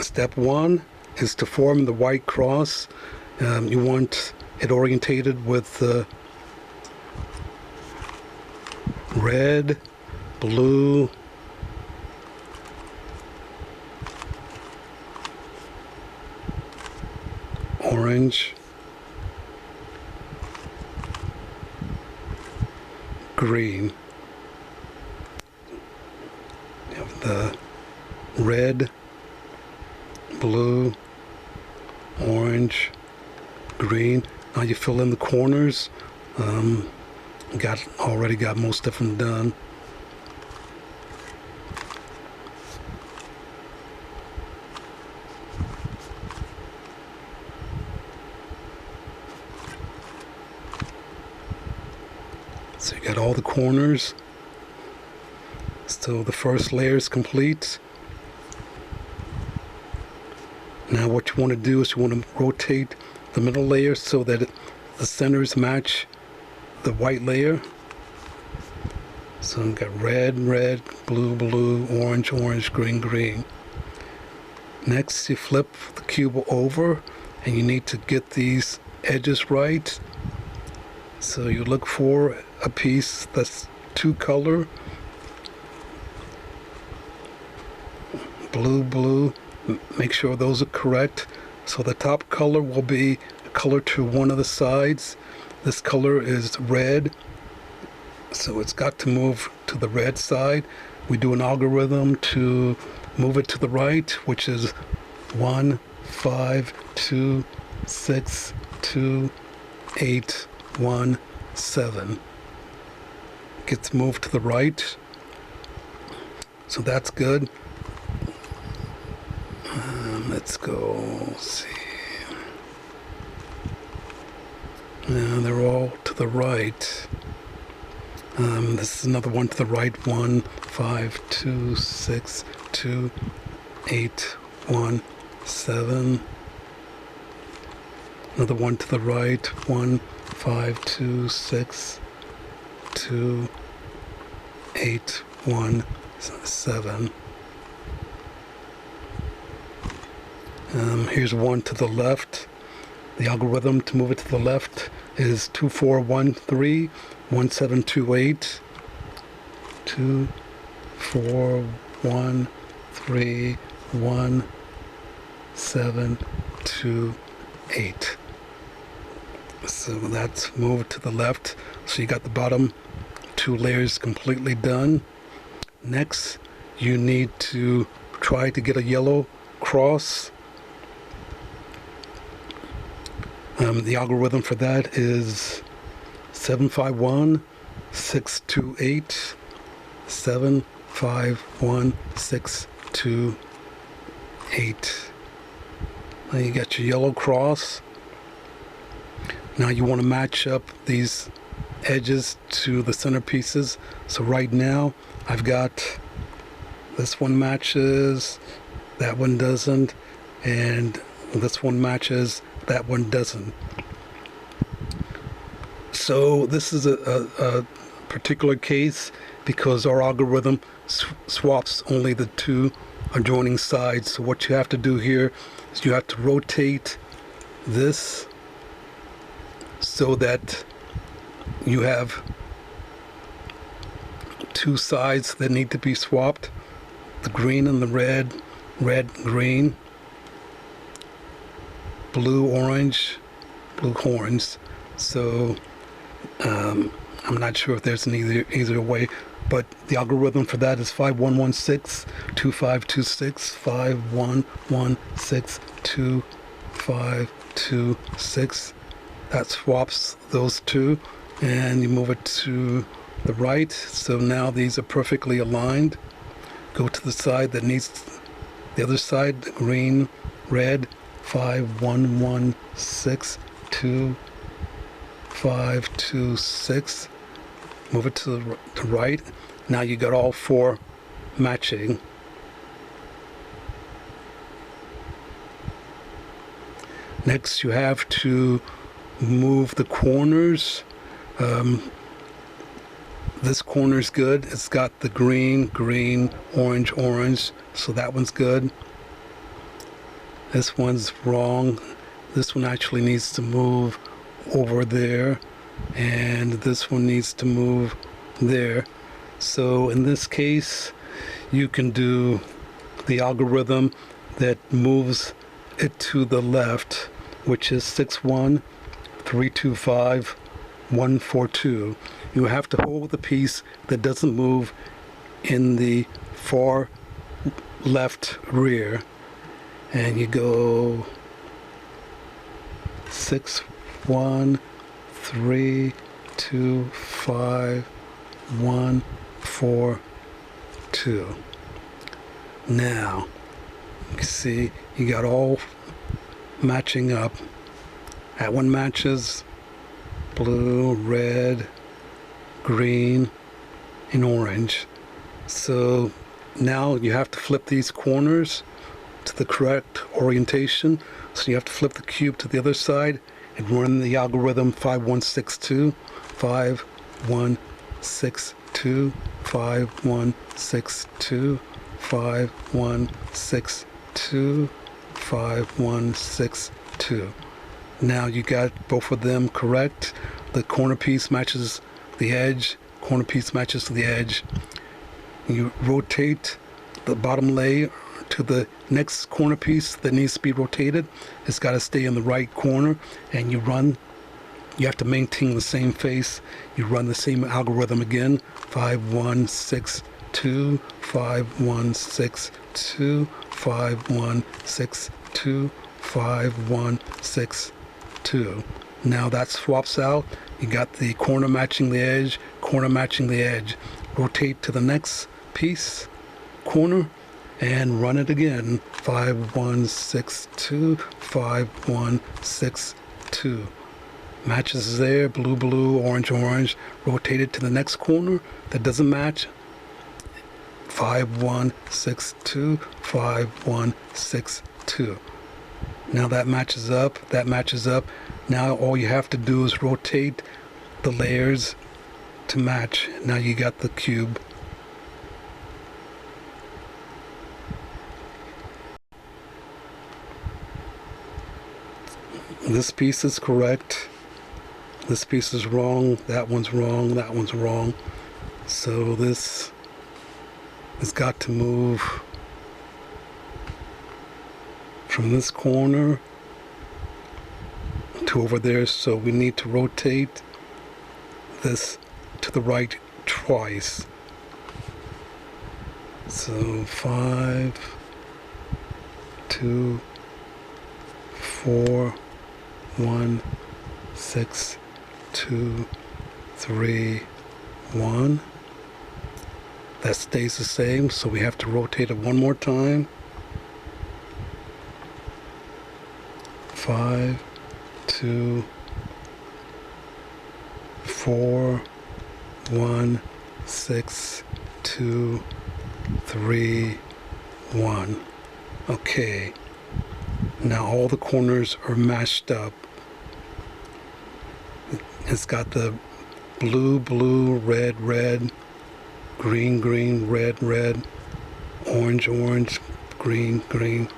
Step one is to form the white cross. You want it orientated with red, blue, orange, green. You have the red, blue, orange, green. Now you fill in the corners. Already got most of them done. So you got all the corners. So the first layer is complete. Now what you want to do is you want to rotate the middle layer so that the centers match the white layer. So I've got red, red, blue, blue, orange, orange, green, green. Next you flip the cube over and you need to get these edges right. So you look for a piece that's two color, blue, blue. Make sure those are correct. So the top color will be a color to one of the sides. This color is red, so it's got to move to the red side. We do an algorithm to move it to the right, which is 1, 5, 2, 6, 2, 8, 1, 7. Gets moved to the right, so that's good. Let's go see. Now they're all to the right. This is another one to the right. 1, 5, 2, 6, 2, 8, 1, 7. Another one to the right. 1, 5, 2, 6, 2, 8, 1, 7. Here's one to the left. The algorithm to move it to the left is 2, 4, 1, 3, 1, 7, 2, 8. 2, 4, 1, 3, 1, 7, 2, 8. So that's moved to the left. So you got the bottom two layers completely done. Next, you need to try to get a yellow cross. The algorithm for that is 751 628 751 628. Now you got your yellow cross. Now you want to match up these edges to the center pieces. So right now I've got this one matches, that one doesn't, and this one matches, that one doesn't. So this is a particular case because our algorithm swaps only the two adjoining sides. So what you have to do here is you have to rotate this so that you have two sides that need to be swapped, the green and the red, red, green, blue, orange, blue, orange. So I'm not sure if there's an either way, but the algorithm for that is 5116 2526 5116 2526. That swaps those two, and you move it to the right. So now these are perfectly aligned. Go to the side that needs the other side, the green, red, 5116 2526. Move it to the right. Now you got all four matching. Next you have to move the corners. This corner's good. It's got the green, green, orange, orange, so that one's good. This one's wrong. This one actually needs to move over there, and this one needs to move there. So in this case, you can do the algorithm that moves it to the left, which is 61325 142. You have to hold the piece that doesn't move in the far left rear, and you go 61325 142. Now you see you got all matching up. That one matches blue, red, green, and orange. So now you have to flip these corners to the correct orientation. So you have to flip the cube to the other side and run the algorithm 5162, 5162, 5162, 5162, 5162. Now you got both of them correct. The corner piece matches the edge, corner piece matches the edge. You rotate the bottom layer to the next corner piece that needs to be rotated. It's got to stay in the right corner, and you have to maintain the same face. You run the same algorithm again, 5162, 5162, 5162, 5162. Now that swaps out. You got the corner matching the edge, corner matching the edge. Rotate to the next piece, corner, and run it again, 5162, 5162. Matches there, blue, blue, orange, orange. Rotate it to the next corner that doesn't match, 5162, 5162. Now that matches up, that matches up. Now all you have to do is rotate the layers to match. Now you got the cube. This piece is correct. This piece is wrong. That one's wrong. That one's wrong. So this has got to move from this corner to over there. So we need to rotate this to the right twice. So 5, 2, 4, 1, 6, 2, 3, 1. That stays the same, so we have to rotate it one more time. 5, 2, 4, 1, 6, 2, 3, 1. Okay. Now all the corners are matched up. It's got the blue, blue, red, red, green, green, red, red, orange, orange, green, green,